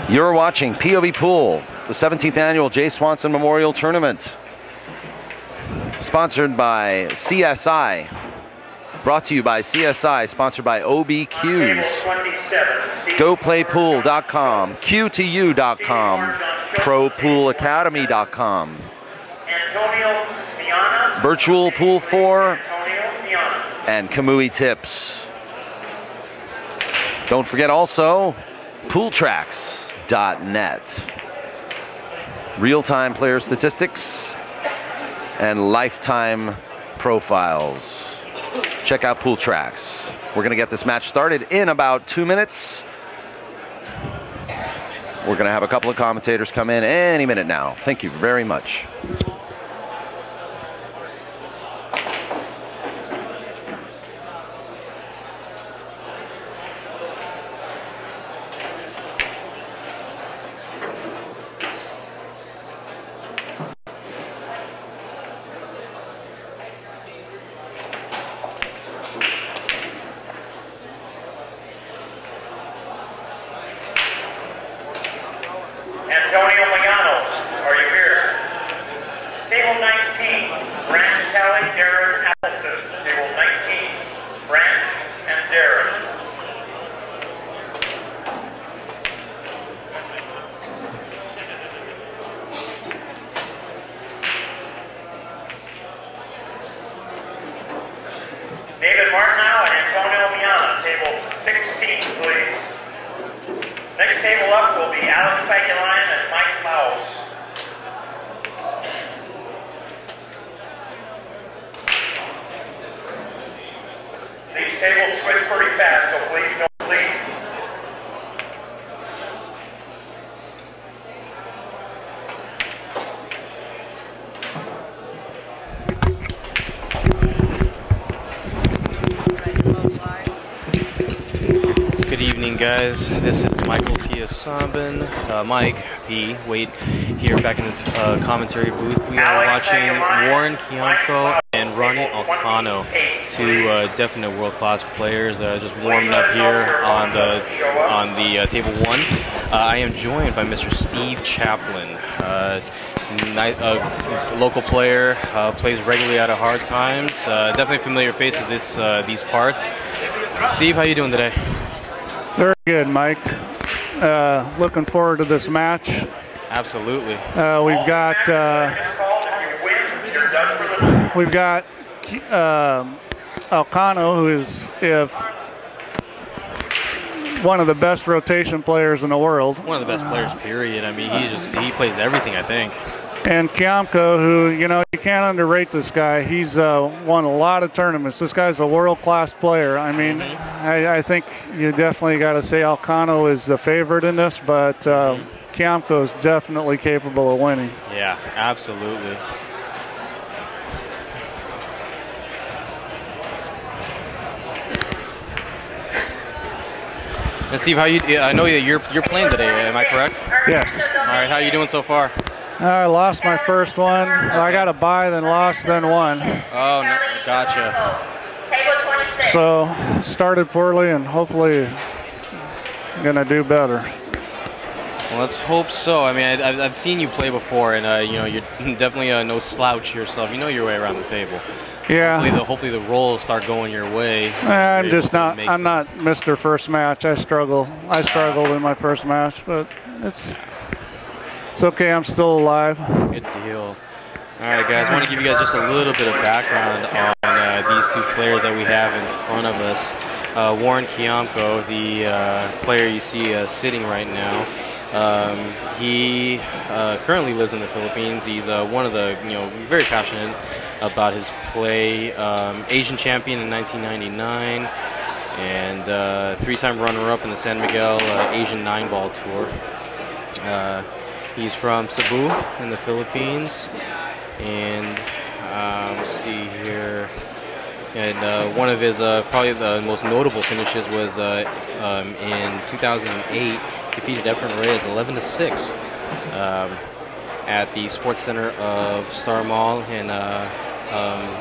You're watching POVPOOL, the 17th annual J. Swanson Memorial Tournament. Sponsored by CSI. Brought to you by CSI, sponsored by OBQs. GoPlayPool.com, QTU.com, ProPoolAcademy.com. Virtual Pool 4 and Kamui Tips. Don't forget also PoolTracks.net. Real-time player statistics and lifetime profiles. Check out Pool Tracks. We're going to get this match started in about 2 minutes. We're going to have a couple of commentators come in any minute now. Thank you very much. Guys, this is Michael Piyasombun, Mike P. Wade here back in this commentary booth. We are watching Warren Kiamco and Ronnie Alcano, two definite world-class players just warming up here on the table one. I am joined by Mr. Steve Chaplin, a local player, plays regularly out of Hard Times. Definitely a familiar face of these parts. Steve, how you doing today? Very good, Mike. Looking forward to this match. Absolutely. We've got Alcano, who is one of the best rotation players in the world. One of the best players, period. I mean, he plays everything, I think. And Kiamco, who, you can't underrate this guy. He's won a lot of tournaments. This guy's a world-class player. I mean, I think you definitely got to say Alcano is the favorite in this, but Kiamco is definitely capable of winning. Yeah, absolutely. And Steve, I know that you're playing today. Am I correct? Yes. All right. How are you doing so far? I lost my first one. I got a bye, then lost, then won. Oh, no, gotcha. So started poorly, and hopefully gonna do better. Well, let's hope so. I mean, I've seen you play before, and you're definitely no slouch yourself. You know your way around the table. Yeah. Hopefully the rolls start going your way. I'm not Mr. First Match. I struggled in my first match, but it's okay. I'm still alive. Good deal. All right, guys. I want to give you guys just a little bit of background on these two players that we have in front of us. Warren Kiamco, the player you see sitting right now. He currently lives in the Philippines. He's one of the, very passionate about his play. Asian champion in 1999, and three-time runner-up in the San Miguel Asian 9-ball tour. He's from Cebu in the Philippines, and let's see here. And one of his probably the most notable finishes was in 2008. Defeated Efren Reyes 11-6 at the Sports Center of Star Mall in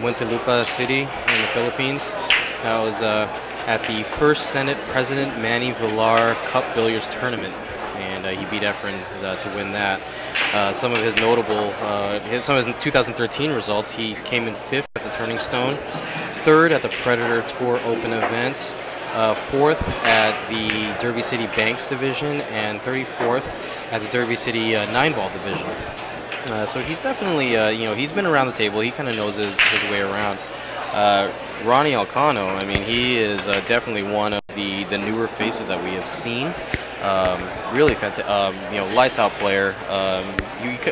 Muntinlupa City in the Philippines. That was at the first Senate President Manny Villar Cup Billiards Tournament. And and he beat Efren to win that. Some of his notable, some of his 2013 results, he came in 5th at the Turning Stone, 3rd at the Predator Tour Open event, 4th at the Derby City Banks division, and 34th at the Derby City 9-ball division. So he's definitely, he's been around the table. He kind of knows his way around. Ronnie Alcano, I mean, he is definitely one of the newer faces that we have seen. Really fantastic, lights out player.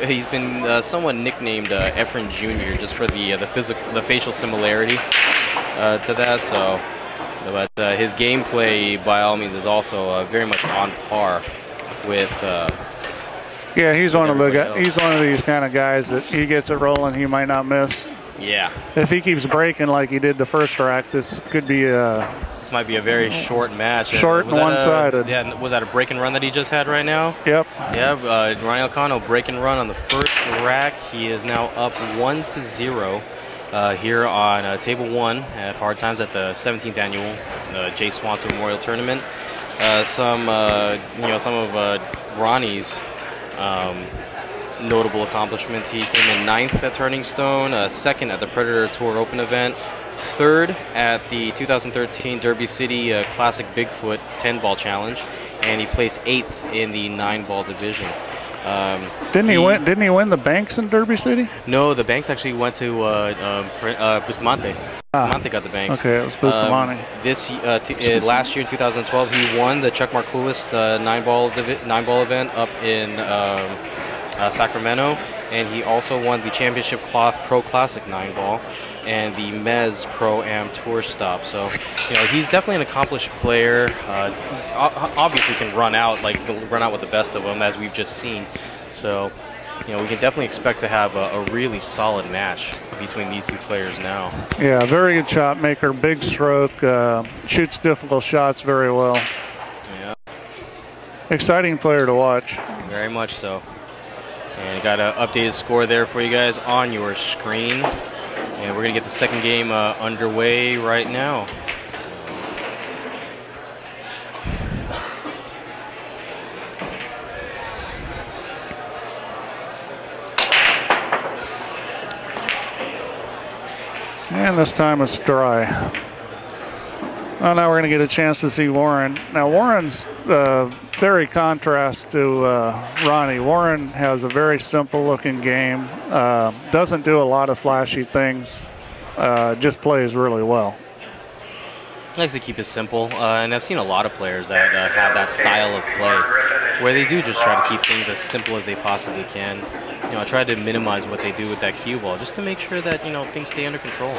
He's been somewhat nicknamed Efren Jr. just for the facial similarity to that. So, but his gameplay, by all means, is also very much on par with. Yeah, he's one of the guys. He's one of these kind of guys that he gets it rolling, he might not miss. Yeah. If he keeps breaking like he did the first rack, this could be a. This might be a very short match. Short and one-sided. Yeah, was that a break and run that he just had right now? Yep. Yeah, Ronnie Alcano break and run on the first rack. He is now up 1-0 here on table 1 at Hard Times at the 17th annual J. Swanson Memorial Tournament. Some of Ronnie's notable accomplishments. He came in 9th at Turning Stone, 2nd at the Predator Tour Open event, 3rd at the 2013 Derby City Classic Bigfoot 10-ball challenge, and he placed 8th in the 9-ball division. Didn't he win the Banks in Derby City? No, the Banks actually went to Bustamante. Bustamante got the Banks. Okay, it was Bustamante. Last year in 2012, he won the Chuck Markoulis 9-ball event up in Sacramento, and he also won the Championship Cloth Pro Classic 9-ball and the Mez Pro-Am Tour Stop. So, he's definitely an accomplished player. Obviously can run out with the best of them, as we've just seen. So, we can definitely expect to have a really solid match between these two players now. Yeah, very good shot maker, big stroke, shoots difficult shots very well. Yeah. Exciting player to watch. Very much so. And got an updated score there for you guys on your screen. And we're going to get the second game underway right now. And this time it's dry. Well, now we're going to get a chance to see Warren. Now Warren's very contrast to Ronnie. Warren has a very simple looking game, doesn't do a lot of flashy things, just plays really well. Likes to keep it simple, and I've seen a lot of players that have that style of play, where they do just try to keep things as simple as they possibly can. I try to minimize what they do with that cue ball, just to make sure that things stay under control.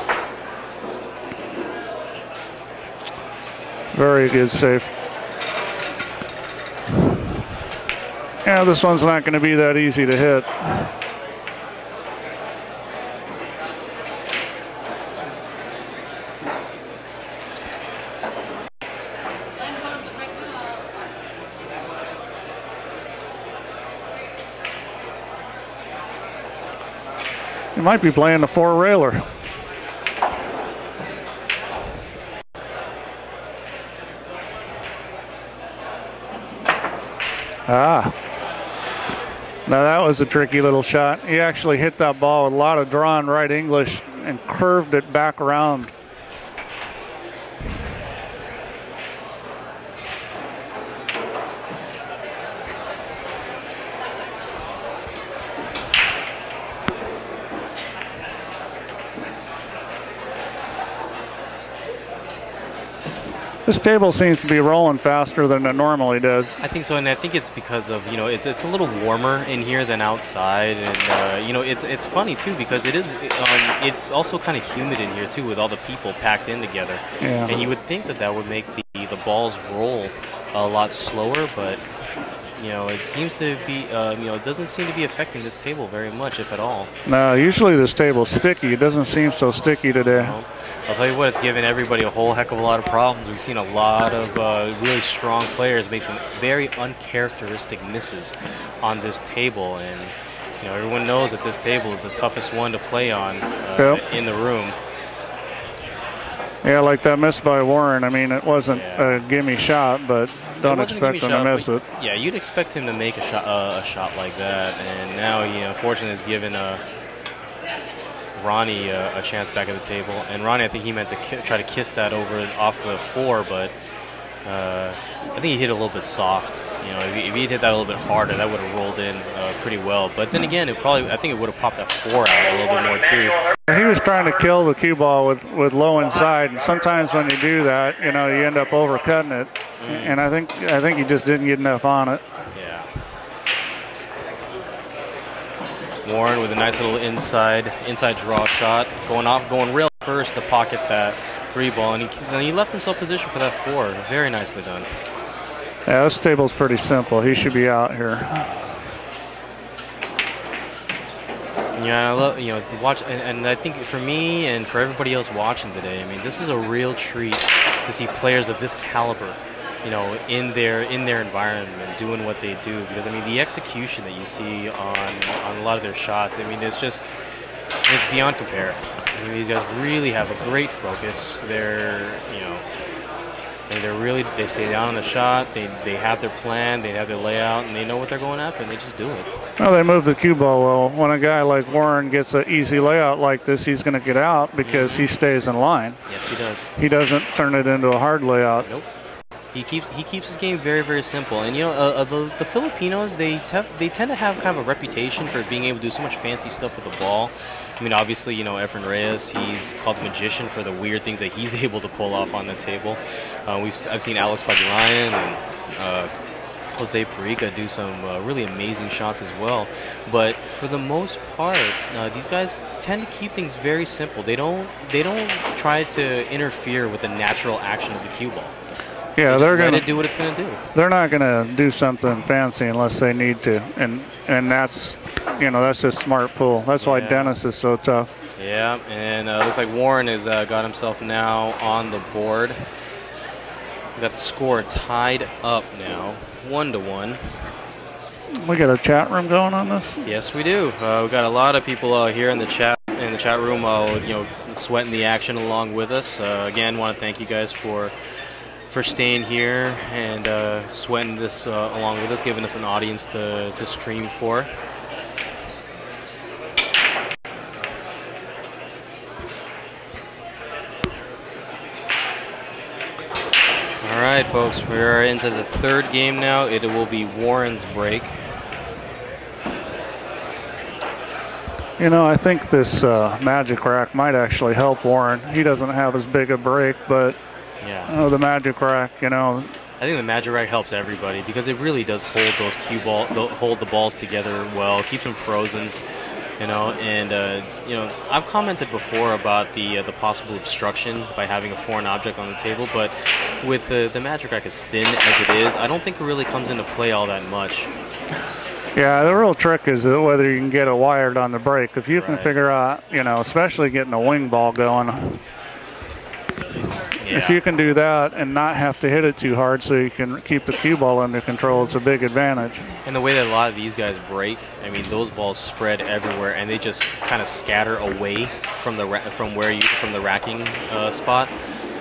Very good save. Yeah, this one's not going to be that easy to hit. You might be playing the 4-railer. Now that was a tricky little shot. He actually hit that ball with a lot of drawn right English and curved it back around. This table seems to be rolling faster than it normally does. I think so, and I think it's because of, it's a little warmer in here than outside, and it's funny too because it's also kind of humid in here too with all the people packed in together. Yeah. And you would think that would make the balls roll a lot slower, but it seems to be, it doesn't seem to be affecting this table very much, if at all. No, usually this table's sticky. It doesn't seem so sticky today. I'll tell you what, it's given everybody a whole heck of a lot of problems. We've seen a lot of really strong players make some very uncharacteristic misses on this table, and everyone knows that this table is the toughest one to play on in the room. Yeah, like that miss by Warren. I mean, it wasn't a gimme shot, but don't expect him to miss it. Yeah, you'd expect him to make a shot like that, and now he unfortunately has given Ronnie a chance back at the table. And Ronnie, I think he meant to try to kiss that over off the floor, but I think he hit it a little bit soft. You know, if he hit that a little bit harder, that would have rolled in pretty well. But then again, I think it would have popped that 4 out a little bit more too. He was trying to kill the cue ball with low inside, and sometimes when you do that, you know, you end up overcutting it. And I think he just didn't get enough on it. Yeah. Warren with a nice little inside draw shot, going real first to pocket that 3 ball, and he left himself positioned for that 4. Very nicely done. Yeah, this table's pretty simple. He should be out here. Yeah, I love, you know, to watch, and I think for me and for everybody else watching today, I mean, this is a real treat to see players of this caliber, you know, in their environment doing what they do. Because I mean, the execution that you see on a lot of their shots, I mean, it's beyond compare. I mean, these guys really have a great focus. They're, you know, they stay down on the shot. They have their plan. They have their layout, and they know what they're going after, and they just do it. Well, they move the cue ball well. When a guy like Warren gets an easy layout like this, he's going to get out because he stays in line. Yes, he does. He doesn't turn it into a hard layout. Nope. He keeps his game very, very simple. And, you know, the Filipinos, they tend to have kind of a reputation for being able to do so much fancy stuff with the ball. I mean, obviously, you know, Efren Reyes, he's called the magician for the weird things that he's able to pull off on the table. I've seen Alex Pagulayan and Jose Perica do some really amazing shots as well. But for the most part, these guys tend to keep things very simple. They don't try to interfere with the natural action of the cue ball. Yeah, they're going to do what it's going to do. They're not going to do something fancy unless they need to, and that's, you know, that's just smart pool. That's why Dennis is so tough. Yeah, and looks like Warren has got himself now on the board. We got the score tied up now, 1-1. We got a chat room going on this. Yes, we do. We got a lot of people here in the chat room, you know, sweating the action along with us. Again, want to thank you guys for staying here and sweating this along with us, giving us an audience to stream for. All right, folks, we are into the 3rd game now. It will be Warren's break. You know, I think this magic rack might actually help Warren. He doesn't have as big a break, but yeah, the magic rack, you know. I think the magic rack helps everybody because it really does hold those hold the balls together well, keeps them frozen, you know. And you know, I've commented before about the possible obstruction by having a foreign object on the table, but with the magic rack as thin as it is, I don't think it really comes into play all that much. Yeah, the real trick is whether you can get it wired on the break. If you can figure out, you know, especially getting a wing ball going. Yeah. If you can do that and not have to hit it too hard so you can keep the cue ball under control, it's a big advantage. And the way that a lot of these guys break, I mean, those balls spread everywhere and they just kind of scatter away from the racking spot.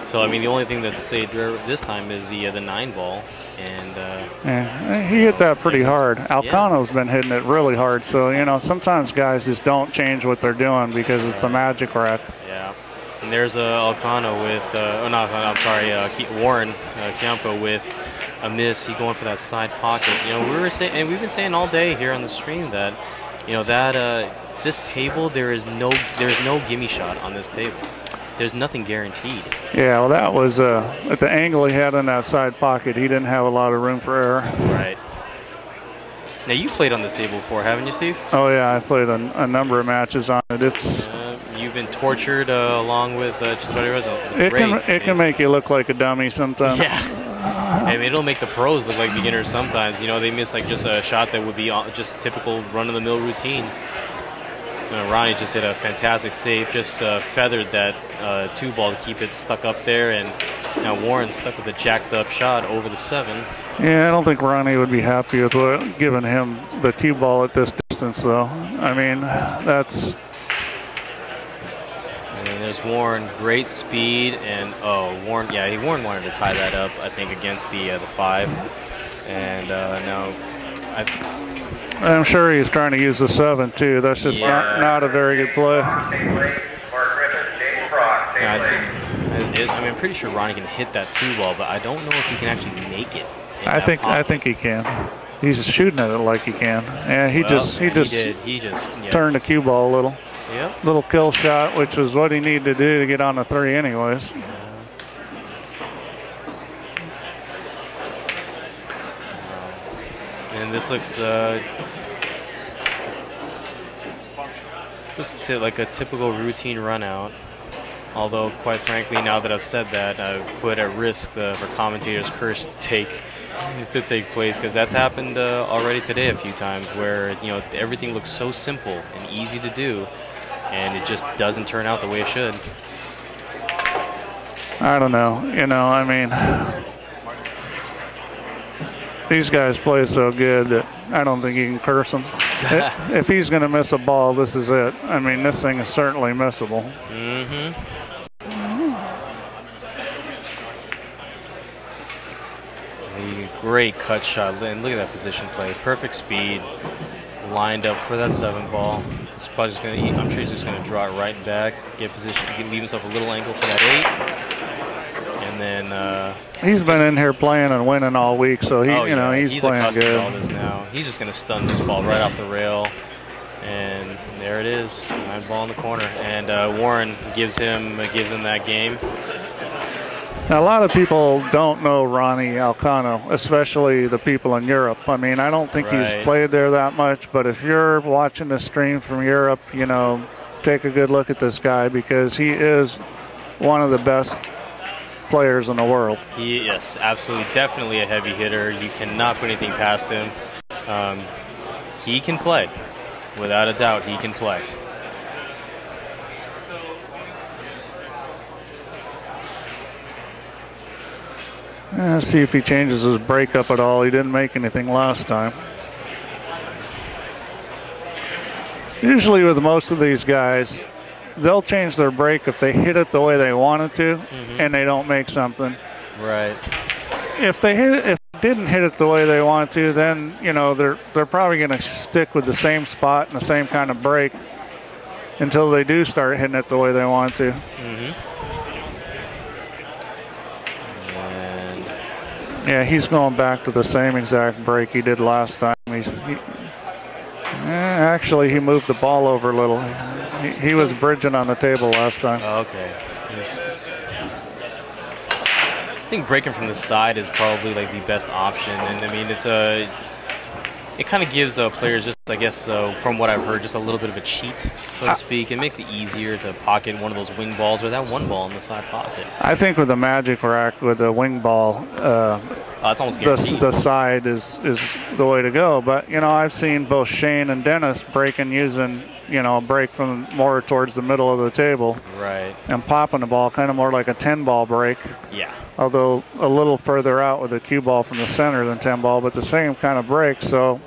So I mean, the only thing that stayed there this time is the 9 ball. And yeah, he hit that pretty hard. Alcano's been hitting it really hard. So, you know, sometimes guys just don't change what they're doing because it's a magic rack. Yeah. And there's Alcano with, Warren Kiamco with a miss. He going for that side pocket. You know, we've been saying all day here on the stream that, you know, that this table there's no gimme shot on this table. There's nothing guaranteed. Yeah, well, that was at the angle he had in that side pocket. He didn't have a lot of room for error. Right. Now you played on this table before, haven't you, Steve? Oh yeah, I played a number of matches on it. It's you've been tortured along with just about everyone. It can make you look like a dummy sometimes. Yeah. I mean, it'll make the pros look like beginners sometimes. You know, they miss like just a shot that would be just typical run-of-the-mill routine. Ronnie just hit a fantastic save, just feathered that 2 ball to keep it stuck up there, and now Warren stuck with a jacked up shot over the 7. Yeah, I don't think Ronnie would be happy with giving him the 2 ball at this distance, though. I mean, that's. And there's Warren, great speed, and Warren, yeah, Warren wanted to tie that up, I think, against the 5. And now I'm sure he's trying to use the 7 too. That's just not a very good play. Yeah, I mean, I'm pretty sure Ronnie can hit that 2 ball, but I don't know if he can actually make it. I think he can. He's shooting at it like he can, and he just turned the cue ball a little. Yep. Little kill shot, which is what he needed to do to get on the 3 anyways. And this looks like a typical routine run out. Although, quite frankly, now that I've said that, I've put at risk for commentators' curse to take place, because that's happened already today a few times, where everything looks so simple and easy to do, and it just doesn't turn out the way it should. I don't know. I mean, these guys play so good that I don't think you can curse them. If he's going to miss a ball, this is it. I mean, this thing is certainly missable. Mm-hmm. Great cut shot, and look at that position play. Perfect speed, lined up for that 7 ball. He's probably just going to I'm sure he's just going to draw it right back, get position, leave himself a little angle for that 8, and then he's been in here playing and winning all week, so he's playing good. All this now. He's just going to stun this ball right off the rail, and there it is, 9 ball in the corner, and Warren gives him that game. Now, a lot of people don't know Ronnie Alcano, especially the people in Europe. I mean, I don't think he's played there that much, but if you're watching the stream from Europe, take a good look at this guy, because he is one of the best players in the world. Yes, absolutely. Definitely a heavy hitter. You cannot put anything past him. He can play. Without a doubt, he can play. Let's see if he changes his break up at all. He didn't make anything last time. Usually with most of these guys, they'll change their break if they hit it the way they wanted to, and they don't make something. Right. If they didn't hit it the way they wanted to, then they're probably going to stick with the same spot and the same kind of break until they do start hitting it the way they want to. Yeah, he's going back to the same exact break he did last time. Actually, he moved the ball over a little. He was bridging on the table last time. Okay. I think breaking from the side is probably like the best option, and I mean it kind of gives players just, I guess, from what I've heard, just a little bit of a cheat, so to speak. It makes it easier to pocket one of those wing balls or that 1 ball in the side pocket. I think with the magic rack, with the wing ball, it's almost guaranteed. The side is the way to go. But, I've seen both Shane and Dennis breaking using, a break from more towards the middle of the table. Right. And popping the ball, kind of more like a 10 ball break. Yeah. Although a little further out with a cue ball from the center than 10 ball, but the same kind of break. So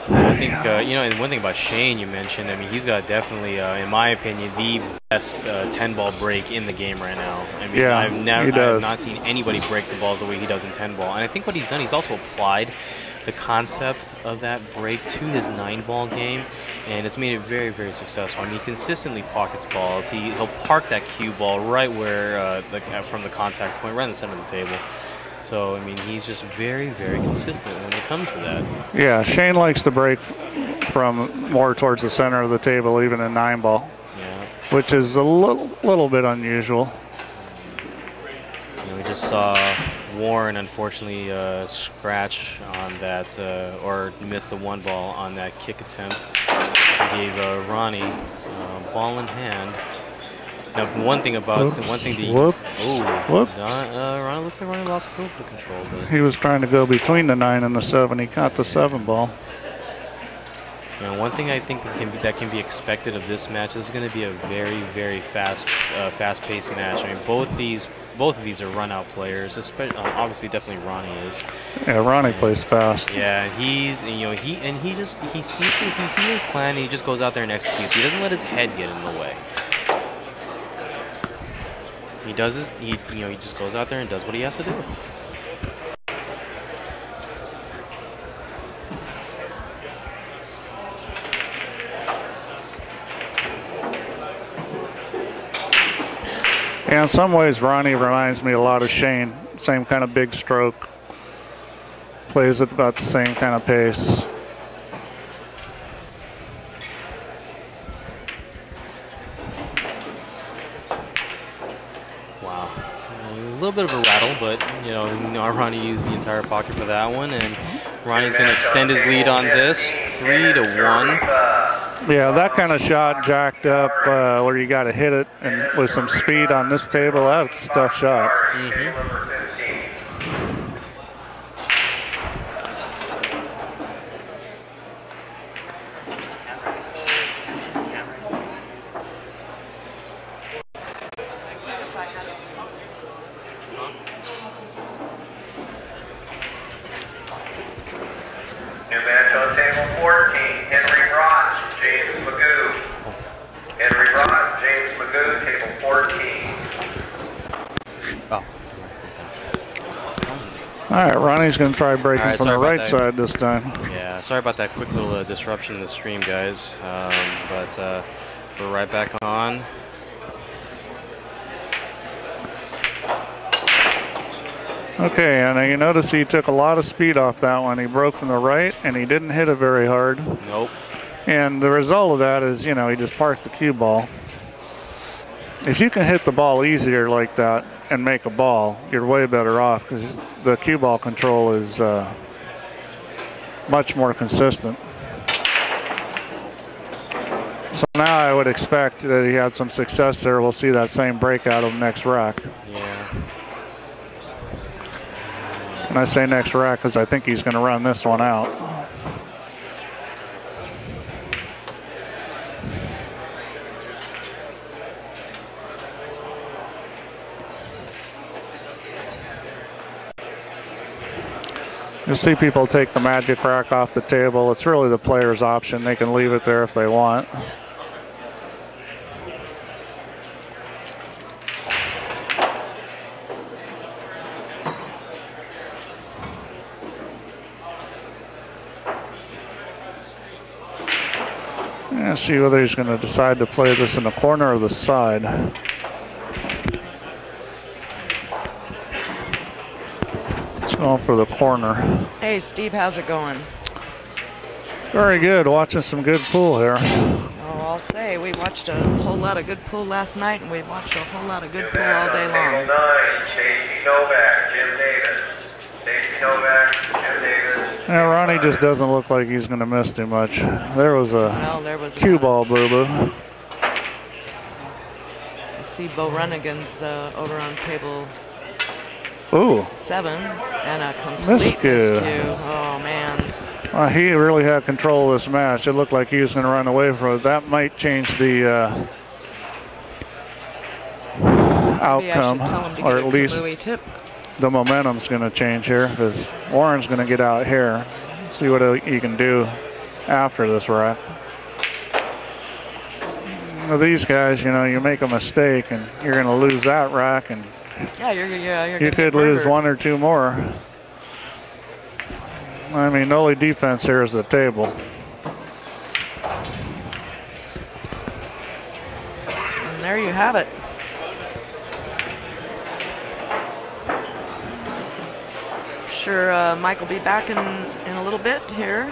I think and one thing about Shane you mentioned, I mean, he's got definitely, in my opinion, the best 10 ball break in the game right now. I mean, yeah, I've not seen anybody break the balls the way he does in 10 ball. And I think what he's done, he's also applied the concept of that break to his 9 ball game, and it's made it very, very successful. I mean, he consistently pockets balls. He'll park that cue ball right where from the contact point, right in the center of the table. So, I mean, he's just very, very consistent when it comes to that. Yeah, Shane likes to break from more towards the center of the table, even in 9 ball, which is a little bit unusual. We just saw Warren, unfortunately, scratch on that, or miss the 1 ball on that kick attempt. He gave Ronnie ball in hand. Now, one thing about Ronnie looks like Ronnie lost a little bit of control. But he was trying to go between the 9 and the 7. He caught the 7 ball. One thing I think that can be expected of this match, this is going to be a very, very fast-paced match. I mean, both of these are run-out players. Especially, obviously, definitely Ronnie is. Yeah, Ronnie plays fast. Yeah, he sees this, he sees his plan, and he just goes out there and executes. He doesn't let his head get in the way. he does his, he just goes out there and does what he has to do. Yeah, in some ways, Ronnie reminds me a lot of Shane. Same kind of big stroke. Plays at about the same kind of pace. Wow. A little bit of a rattle, but, Ronnie used the entire pocket for that one, and Ronnie's going to extend his lead on this, 3-1. Yeah, that kind of shot jacked up where you got to hit it and with some speed on this table, that's a tough shot. New match on table 14, Henry Rott, James Magoo. Henry Rott, James Magoo, table 14. Oh. All right, Ronnie's going to try breaking from the right side this time. Yeah, sorry about that quick little disruption in the stream, guys. But we're right back on. Okay, and you notice he took a lot of speed off that one. He broke from the right, and he didn't hit it very hard. Nope. And the result of that is, he just parked the cue ball. If you can hit the ball easier like that and make a ball, you're way better off because the cue ball control is much more consistent. So now I would expect that he had some success there. We'll see that same breakout of next rack. Yeah. And I say next rack because I think he's going to run this one out. You see people take the magic rack off the table. It's really the player's option. They can leave it there if they want. Let's see whether he's going to decide to play this in the corner or the side. It's going for the corner. Hey, Steve, how's it going? Very good. Watching some good pool here. Oh, I'll say, we watched a whole lot of good pool last night, and we watched a whole lot of good pool all day long. Table 9, Stacy Novak, Jim Davis. Stacy Novak, Jim Davis. Yeah, Ronnie just doesn't look like he's going to miss too much. There was a cue ball boo-boo. I see Bo Runnigan's over on table Ooh. 7 and a complete miscue. Oh, man. He really had control of this match. It looked like he was going to run away from it. That might change the outcome, or at least the momentum's going to change here because Warren's going to get out here. See what he can do after this rack. These guys, you make a mistake and you're going to lose that rack, and you could lose one or two more. I mean, the only defense here is the table. And there you have it. Sure, Mike will be back in a little bit here.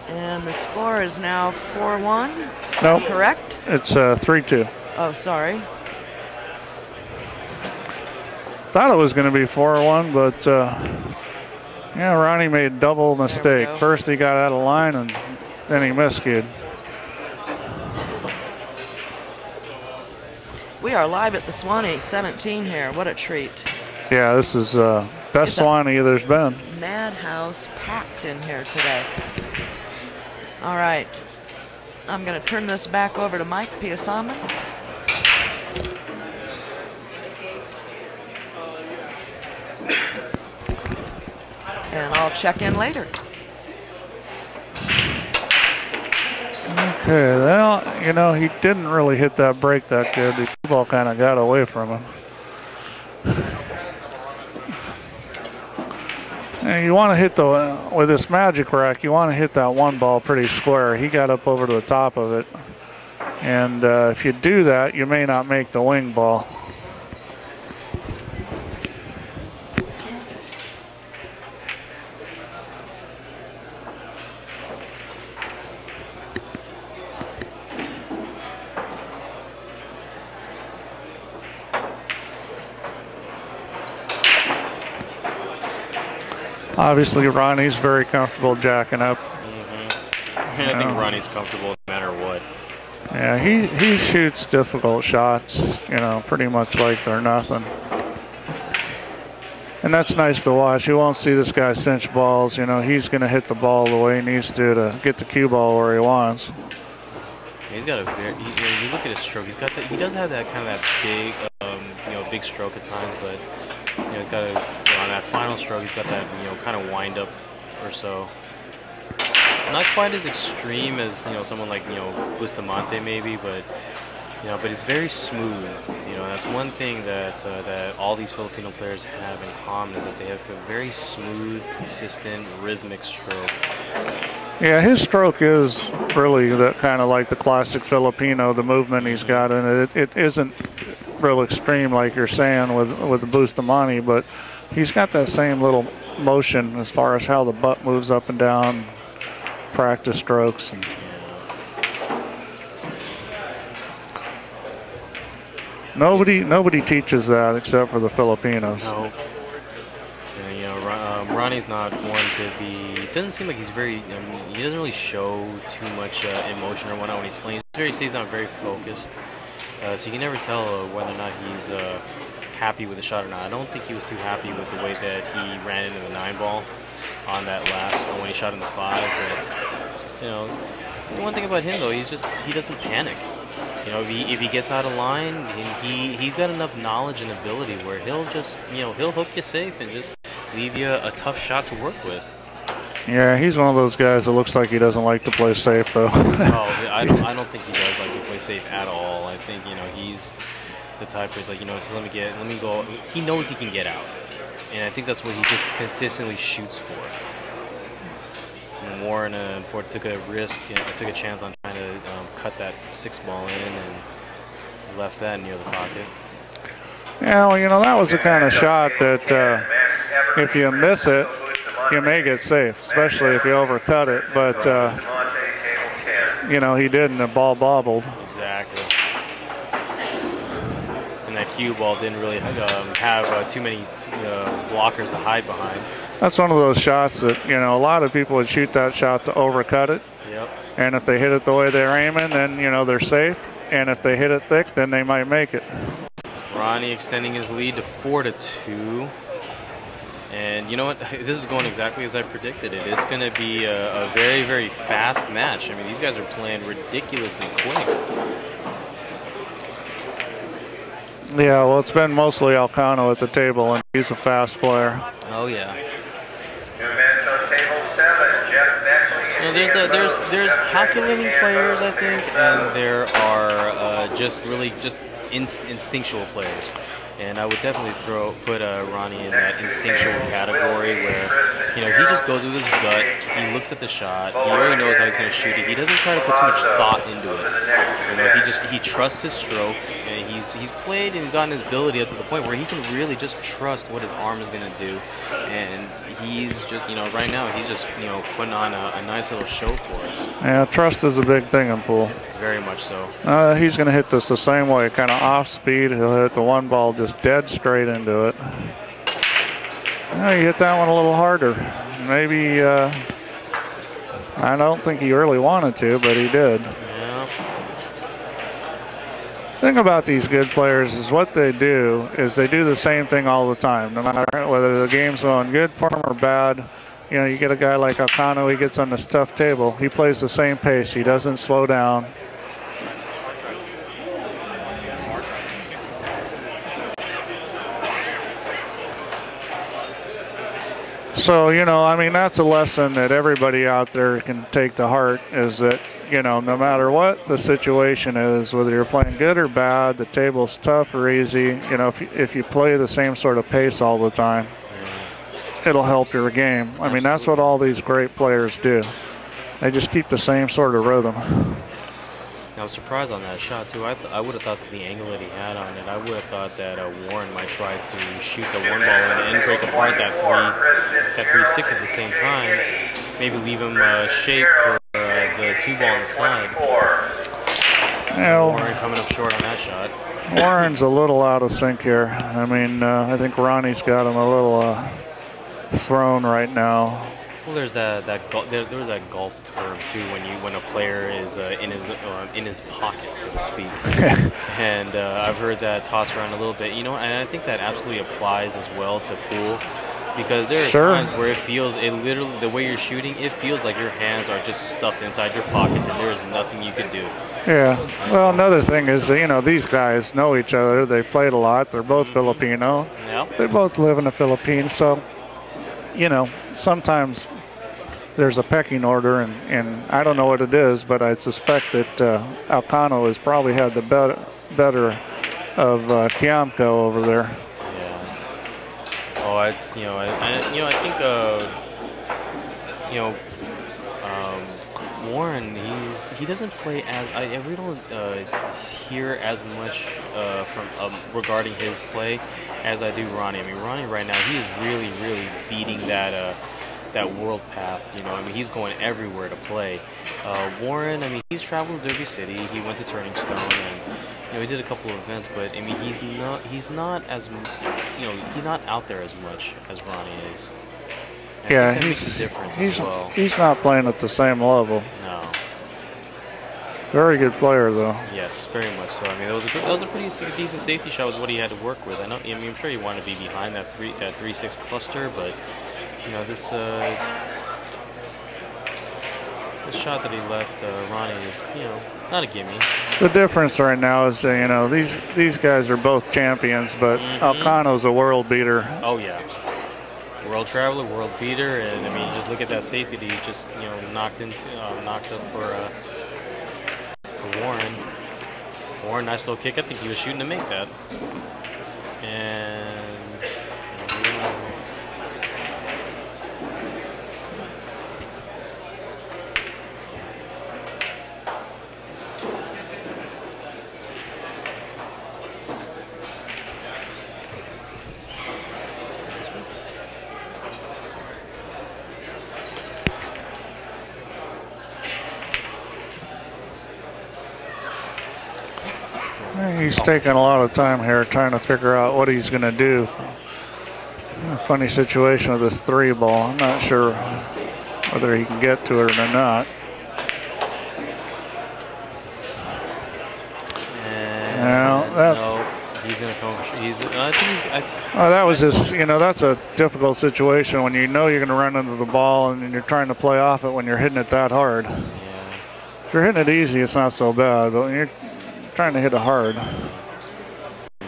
And the score is now 4-1. Nope. Correct? It's 3-2. Oh, sorry. Thought it was going to be 4-1, but yeah, Ronnie made a double mistake. First he got out of line, and then he miscued. We are live at the Swanee 17 here. What a treat. Yeah, this is best Swanee there's been. Madhouse packed in here today. All right. I'm going to turn this back over to Mike Piyasombun. And I'll check in later. Okay, well, you know, he didn't really hit that break that good. The cue ball kind of got away from him. And you want to hit with this magic rack, you want to hit that one ball pretty square. He got up over to the top of it. And if you do that, you may not make the wing ball. Obviously, Ronnie's very comfortable jacking up. I think Ronnie's comfortable no matter what. Yeah, he shoots difficult shots, you know, pretty much like they're nothing. And that's nice to watch. You won't see this guy cinch balls. You know, he's going to hit the ball the way he needs to get the cue ball where he wants. He's got a very, you look at his stroke, he does have that kind of that big, big stroke at times, but he's got on that final stroke, he's got that, kind of wind up or so. Not quite as extreme as, someone like, Bustamante maybe, but it's very smooth. That's one thing that all these Filipino players have in common is that they have a very smooth, consistent, rhythmic stroke. Yeah, his stroke is really that kind of like the classic Filipino, the movement he's got in it. It isn't real extreme like you're saying with the Bustamante, but he's got that same little motion as far as how the butt moves up and down, practice strokes. And nobody teaches that except for the Filipinos. No. Ronnie's not one to be. It doesn't seem like he's very. He doesn't really show too much emotion or whatnot when he's playing. He stays on very focused, so you can never tell whether or not he's happy with the shot or not. I don't think he was too happy with the way that he ran into the 9-ball on that last when he shot in the 5. But the one thing about him though, he doesn't panic. If he gets out of line, he's got enough knowledge and ability where he'll just he'll hook you safe and just leave you a tough shot to work with. Yeah, he's one of those guys that looks like he doesn't like to play safe though. Oh, I don't think he does like to play safe at all. I think he's the type who's like just let me go. He knows he can get out, and I think that's what he just consistently shoots for. And Warren took a risk, took a chance on trying to cut that 6-ball in and left that near the pocket. Yeah, well, that was the kind of shot that if you miss it, you may get safe, especially if you overcut it. But, he didn't. The ball bobbled. Exactly. And that cue ball didn't really have too many blockers to hide behind. That's one of those shots that, a lot of people would shoot that shot to overcut it. Yep. And if they hit it the way they're aiming, then, they're safe. And if they hit it thick, then they might make it. Ronnie extending his lead to 4-2. And you know what? This is going exactly as I predicted it. It's going to be a very, very fast match. I mean, these guys are playing ridiculously quick. Yeah, well, it's been mostly Alcano at the table, and he's a fast player. Oh, yeah. New match on table 7, Jeff Beckley. There's calculating players, I think, and there are just instinctual players. And I would definitely put Ronnie in that instinctual category where, he just goes with his gut. He looks at the shot. He already knows how he's going to shoot it. He doesn't try to put too much thought into it. He trusts his stroke, and he's played and gotten his ability up to the point where he can really just trust what his arm is going to do. And he's just, right now he's just, putting on a nice little show for us. Yeah, trust is a big thing in pool. Very much so. He's going to hit this the same way, kind of off speed. He'll hit the one ball just dead straight into it. You hit that one a little harder. Maybe, I don't think he really wanted to, but he did. Yeah. The thing about these good players is what they do is they do the same thing all the time, no matter whether the game's going good for them or bad. You get a guy like Alcano, he gets on this tough table. He plays the same pace. He doesn't slow down. So, that's a lesson that everybody out there can take to heart, is that you know, no matter what the situation is, whether you're playing good or bad, the table's tough or easy, you know, if you play the same sort of pace all the time, it'll help your game. I mean, that's what all these great players do. They just keep the same sort of rhythm. I was surprised on that shot too. I would have thought that the angle that he had on it, I would have thought that Warren might try to shoot the one ball and break apart that 3-6 at the same time. Maybe leave him shape for the 2-ball on the side. Yeah, Warren coming up short on that shot. Warren's a little out of sync here. I mean, I think Ronnie's got him a little thrown right now. Well, there's that golf term too when a player is in his pocket, so to speak. And I've heard that tossed around a little bit. You know, and I think that absolutely applies as well to pool, because there are times where it literally, the way you're shooting, it feels like your hands are just stuffed inside your pockets and there is nothing you can do. Yeah. Well, another thing is, you know, these guys know each other. They played a lot. They're both Filipino. Yep. They both live in the Philippines, so you know, sometimes there's a pecking order, and I don't know what it is, but I suspect that Alcano has probably had the better of Kiamco over there. Yeah. Oh, it's, you know, I think Warren, he doesn't play as I really don't hear as much from regarding his play as I do Ronnie. I mean, Ronnie right now, he is really beating that world path. You know, I mean, he's going everywhere to play. Warren, I mean, he's traveled to Derby City. He went to Turning Stone, and you know, he did a couple of events. But I mean, he's not as, you know, he's not out there as much as Ronnie is. And yeah, I think that makes a difference as well. He's not playing at the same level. No. Very good player, though. Yes, very much so. I mean, that was a pretty decent safety shot with what he had to work with. I mean, I'm sure he wanted to be behind that 3-6 cluster, but you know, this shot that he left Ronnie is, you know, not a gimme. The difference right now is, you know, these guys are both champions, but Alcano's a world beater. Oh yeah, world traveler, world beater, and I mean, just look at that safety that he just, you know, knocked up for Warren. Warren, nice little kick. I think he was shooting to make that. And He's taking a lot of time here trying to figure out what he's going to do. A funny situation with this 3-ball. I'm not sure whether he can get to it or not. no, he's going to come. That was just, you know, that's a difficult situation when you know you're going to run into the ball and you're trying to play off it when you're hitting it that hard. Yeah. If you're hitting it easy, it's not so bad, but when you're trying to hit it hard.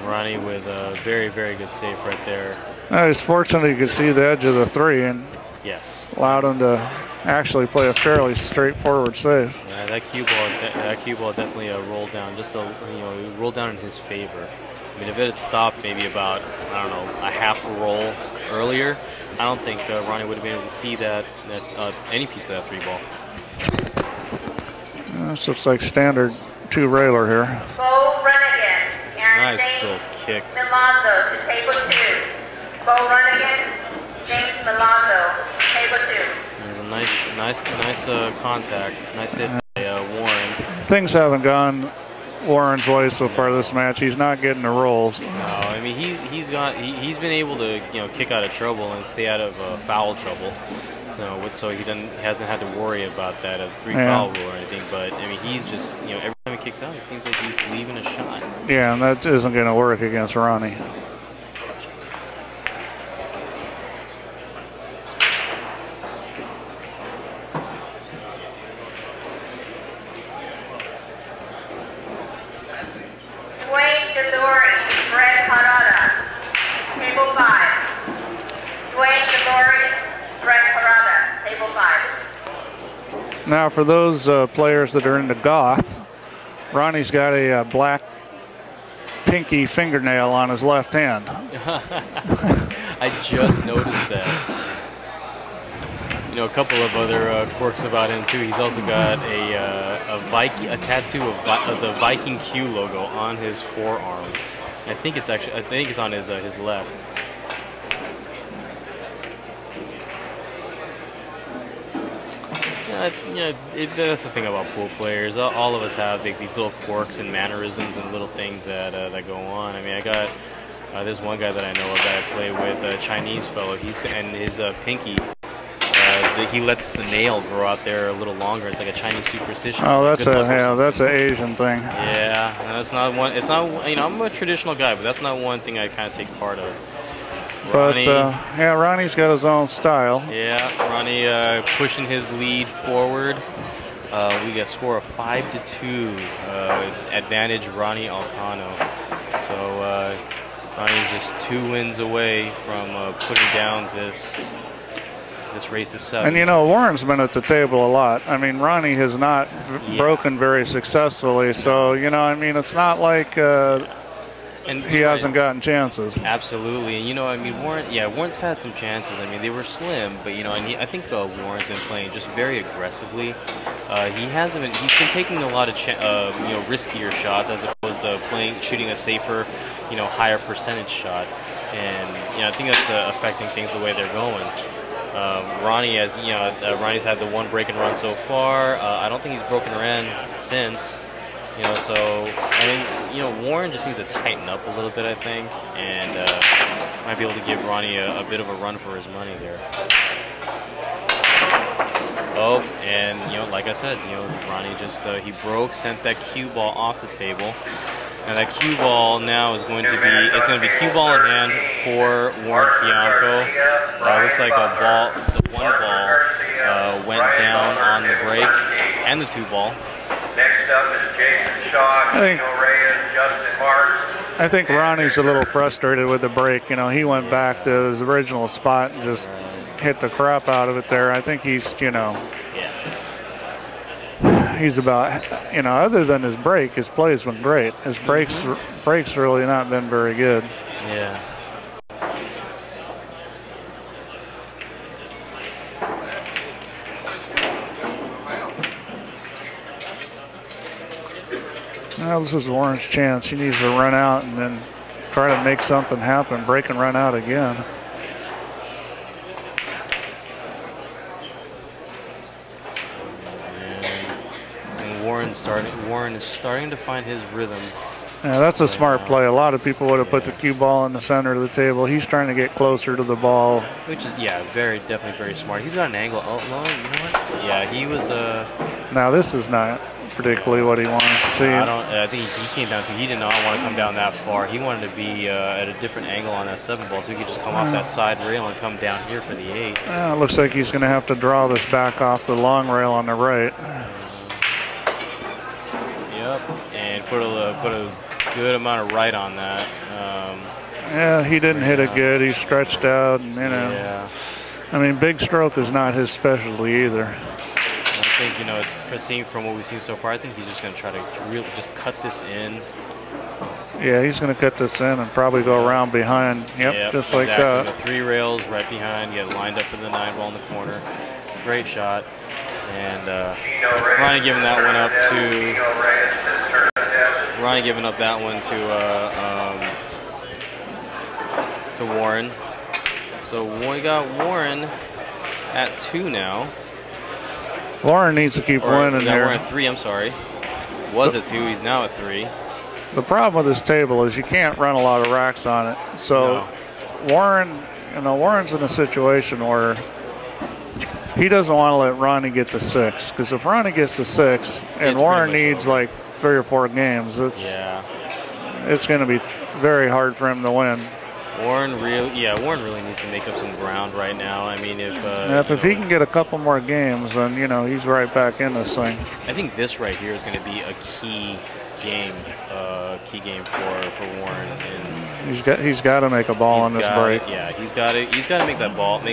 Ronnie with a very good save right there. I was fortunate you could see the edge of the 3 and yes, allowed him to actually play a fairly straightforward save. Yeah, that cue ball definitely rolled down. Just rolled down in his favor. I mean, if it had stopped maybe about, I don't know, a half a roll earlier, I don't think Ronnie would have been able to see that any piece of that 3-ball. This looks like standard 2-railer here. Bo Runnigan and Nice little James kick. Milazzo to table 2. Bo Runnigan, James Milazzo, table 2. There's a nice contact. Nice hit by Warren. Things haven't gone Warren's way so far this match. He's not getting the rolls. No, I mean he's been able to, you know, kick out of trouble and stay out of foul trouble. You know, so he hasn't had to worry about that 3-foul rule or anything. But I mean, he's just, you know, every time he kicks out, it seems like he's leaving a shot. Yeah, and that isn't going to work against Ronnie. Now, for those players that are into goth, Ronnie's got a black pinky fingernail on his left hand. I just noticed that. You know, a couple of other quirks about him too. He's also got a tattoo of the Viking Q logo on his forearm. I think it's on his left. That's the thing about pool players. All of us have these little quirks and mannerisms and little things that go on. I mean, I got there's one guy that I know of that I play with, a Chinese fellow. And his pinky, he lets the nail grow out there a little longer. It's like a Chinese superstition. Oh, that's an Asian thing. Yeah, and that's not one. It's not, you know, I'm a traditional guy, but that's not one thing I kind of take part of. Ronnie, but yeah, Ronnie's got his own style. Yeah, Ronnie pushing his lead forward. We got a score of 5-2, advantage Ronnie Alcano. So Ronnie's just 2 wins away from putting down this race to 7. And you know, Warren's been at the table a lot. I mean, Ronnie has not broken very successfully. So you know, I mean, it's not like he hasn't gotten chances. Absolutely, and you know, I mean, Warren's had some chances. I mean, they were slim, but you know, I think Warren's been playing just very aggressively. He's been taking a lot of riskier shots as opposed to shooting a safer, you know, higher percentage shot. And you know, I think that's affecting things the way they're going. Ronnie Ronnie's had the 1 break and run so far. I don't think he's broken a run since. You know, so I mean, you know, Warren just needs to tighten up a little bit, I think, and might be able to give Ronnie a bit of a run for his money there. Oh, and you know, like I said, you know, Ronnie just he sent that cue ball off the table, and that cue ball now is going to be cue ball in hand for Warren Kiamco. Looks like the 1 ball went down on the break, and the 2 ball. Next up is Jason Shaw, Gino Reyes, Justin Marks. I think Ronnie's a little frustrated with the break. You know, he went back to his original spot and just hit the crap out of it there. I think he's, you know, he's about, you know, other than his break, his play has been great. His breaks really not been very good. Yeah. Now this is Warren's chance. He needs to run out and then try to make something happen. Break and run out again. And Warren is starting to find his rhythm. Yeah, that's a smart play. A lot of people would have put the cue ball in the center of the table. He's trying to get closer to the ball. Which is, definitely very smart. He's got an angle. Oh, no, you know what? Yeah, he was Now this is not particularly what he wanted to see. I think he came down to, he did not want to come down that far. He wanted to be at a different angle on that 7 ball so he could just come off that side rail and come down here for the 8. It looks like he's going to have to draw this back off the long rail on the right. Yep, and put a good amount of right on that. Yeah, he didn't hit it good. He stretched out, and you know. Yeah. I mean, big stroke is not his specialty either. I think, you know, from what we've seen so far, I think he's just going to try to really just cut this in. Yeah, he's going to cut this in and probably go around behind. Yep, just like that. The 3 rails right behind, get lined up for the 9 ball in the corner. Great shot. And Ronnie giving that one up to Warren. So we got Warren at 2 now. Warren needs to keep winning there. Warren at 3, I'm sorry. Was at 2, he's now at 3. The problem with this table is you can't run a lot of racks on it. So Warren, you know, Warren's in a situation where he doesn't want to let Ronnie get to 6, because if Ronnie gets to 6 and Warren needs like 3 or 4 games, it's going to be very hard for him to win. Warren really needs to make up some ground right now. I mean, if he can get a couple more games, then you know he's right back in this thing. I think this right here is going to be a key game for Warren. And He's got to make a ball on this break. Yeah, he's got to make a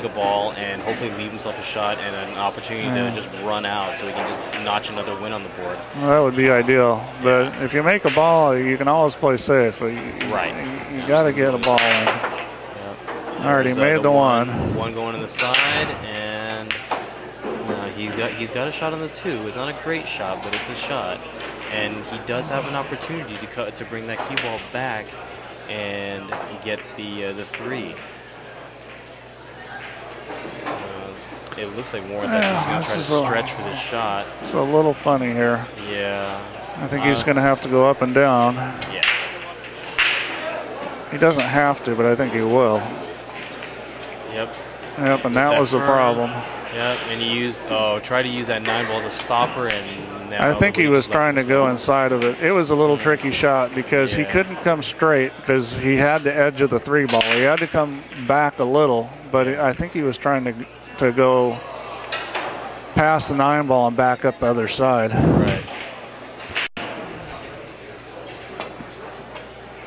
ball, and hopefully leave himself a shot and an opportunity to just run out, so he can just notch another win on the board. Well, that would be ideal. But if you make a ball, you can always play safe. But you got to get a ball in. Yep. Already made the one. One going to the side, and he's got a shot on the 2. It's not a great shot, but it's a shot. And he does have an opportunity to bring that cue ball back and get the 3. It looks like Warren's actually going to try to stretch for this shot. It's a little funny here. Yeah. I think he's going to have to go up and down. Yeah. He doesn't have to, but I think he will. Yep. Yep, and that was the problem. Yep, and he tried to use that 9 ball as a stopper, and now I think he was trying to go inside of it. It was a little tricky shot because he couldn't come straight because he had the edge of the 3 ball. He had to come back a little, but I think he was trying to go past the 9 ball and back up the other side. Right.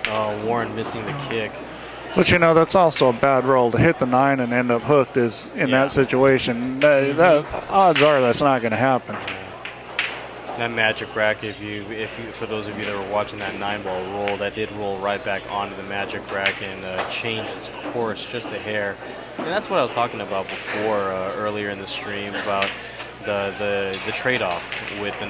Oh, Warren missing the kick. But that's also a bad roll to hit the 9 and end up hooked is in that situation. That odds are that's not going to happen. That magic rack, if you for those of you that were watching that 9 ball roll, that did roll right back onto the magic rack and change its course just a hair. And that's what I was talking about before earlier in the stream about the trade-off with the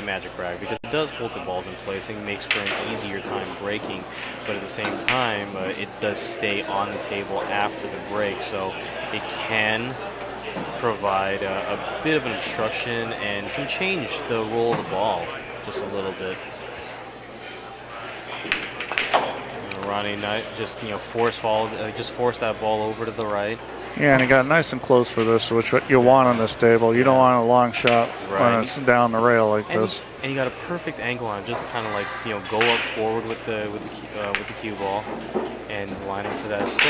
magic rack, because it does hold the balls in place and makes for an easier time breaking, but at the same time it does stay on the table after the break, so it can provide a bit of an obstruction and can change the roll of the ball just a little bit. Ronnie just force that ball over to the right. Yeah, and he got nice and close for this, which what you want on this table. You don't want a long shot when it's down the rail like this. And you got a perfect angle on it, just to kind of like go up forward with the cue ball and lining for that 6.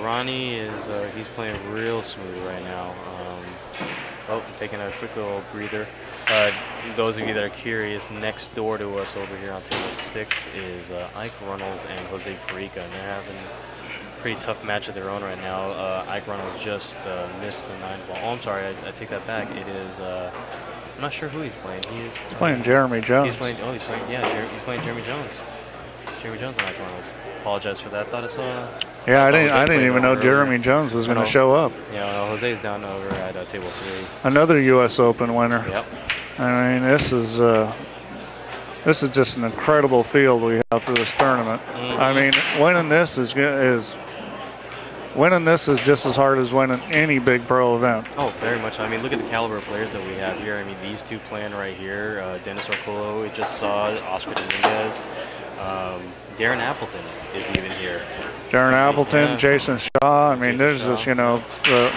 Ronnie is he's playing real smooth right now. Taking a quick little breather. Those of you that are curious, next door to us over here on table 6 is Ike Runnels and Jose Perica, and they're having a pretty tough match of their own right now. Ike Runnels just missed the 9 ball. Oh, I'm sorry, I take that back. It is I'm not sure who he's playing. He's playing Jeremy Jones. He's playing Jeremy Jones. Jeremy Jones and Ike Runnels. Apologize for that. Thought I saw. Yeah, I didn't even know Jeremy Jones was going to show up. Yeah, Jose's down over at table 3. Another U.S. Open winner. Yep. I mean, this is just an incredible field we have for this tournament. I mean, winning this is just as hard as winning any big pro event. Oh, very much. I mean, look at the caliber of players that we have here. I mean, these 2 playing right here. Dennis Orculo, we just saw. Oscar Dominguez. Darren Appleton is even here. Darren Appleton, Jason Shaw. I mean, there's just,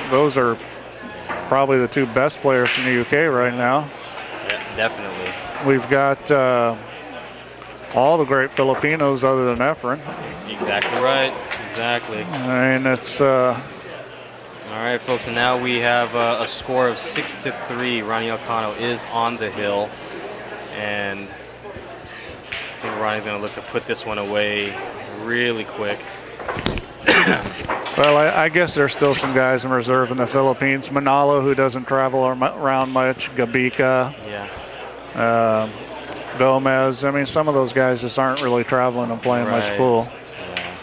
those are probably the 2 best players from the UK right now. Yeah, definitely. We've got all the great Filipinos other than Efren. Exactly right. Exactly. I mean, it's... all right, folks, and now we have a score of 6-3. Ronnie Alcano is on the hill, and I think Ronnie's going to look to put this one away really quick. Well, I guess there's still some guys in reserve in the Philippines. Manalo, who doesn't travel around much. Gabika. Yeah. Gomez. I mean, some of those guys just aren't really traveling and playing much pool. Yeah.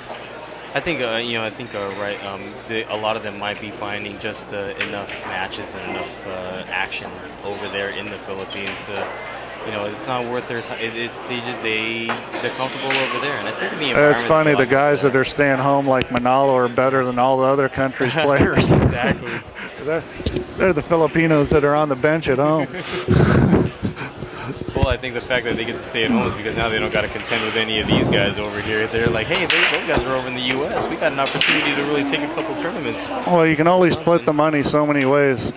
I think, a lot of them might be finding just enough matches and enough action over there in the Philippines to, it's not worth their time. They're comfortable over there, and I think it's funny. The guys that are staying home, like Manalo, are better than all the other countries' players. Exactly. They're the Filipinos that are on the bench at home. Well, I think the fact that they get to stay at home is because now they don't got to contend with any of these guys over here. They're like, hey, those guys are over in the U.S. We got an opportunity to really take a couple tournaments. Well, you can only split the money so many ways.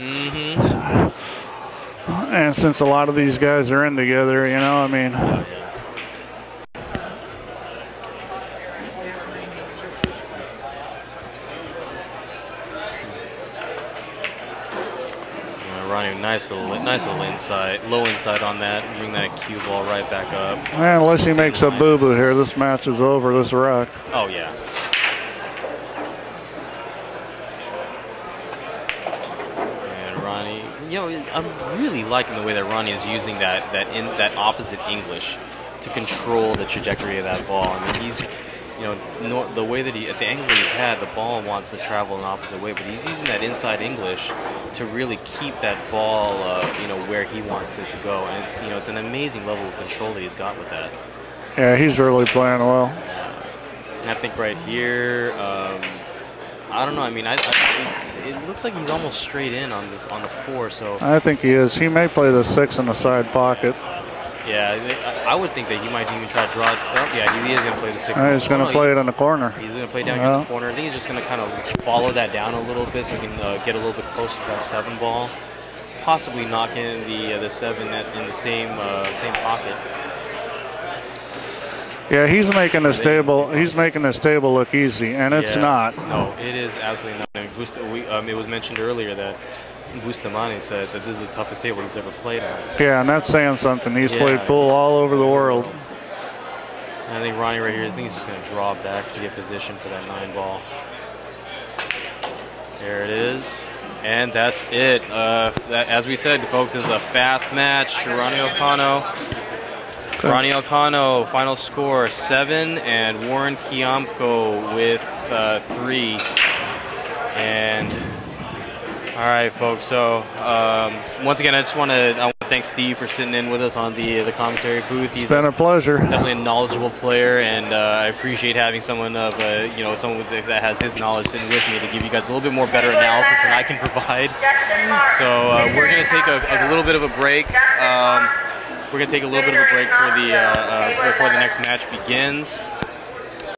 And since a lot of these guys are in together, I mean. Ronnie, nice little inside, low inside on that. Bring that cue ball right back up. Man, unless he makes a boo-boo here, this match is over. This wreck. Oh yeah. And Ronnie, you know, I'm really liking the way that Ronnie is using that opposite English to control the trajectory of that ball. I mean, he's, you know, the way that at the angle that he's had, the ball wants to travel in the opposite way, but he's using that inside English to really keep that ball, you know, where he wants it to go. And it's, you know, it's an amazing level of control that he's got with that. Yeah, he's really playing well. And I think right here, I don't know. I mean, it looks like he's almost straight in on the 4. So I think he is. He may play the 6 in the side pocket. Yeah, I would think that he might even try to draw it. Oh, yeah, he is going to play the 6. He's going to play it in the corner. He's going to play down here in the corner. I think he's just going to kind of follow that down a little bit so he can get a little bit closer to that 7 ball. Possibly knock in the 7 in the same pocket. Yeah, he's making this table. He's making this table look easy, and it's not. No, it is absolutely not. It was mentioned earlier that Bustamante said that this is the toughest table he's ever played on. Yeah, and that's saying something. He's played pool all over the world. And I think Ronnie right here, I think he's just going to draw back to get position for that 9 ball. There it is. And that's it. As we said, folks, this is a fast match. Ronnie Alcano, final score 7, and Warren Kiamco with 3. And all right, folks. So once again, I want to thank Steve for sitting in with us on the commentary booth. It's been a pleasure. Definitely a knowledgeable player, and I appreciate having someone of someone that has his knowledge sitting with me to give you guys a little bit more better analysis than I can provide. So we're going to take a little bit of a break. We're going to take a little bit of a break for before the next match begins.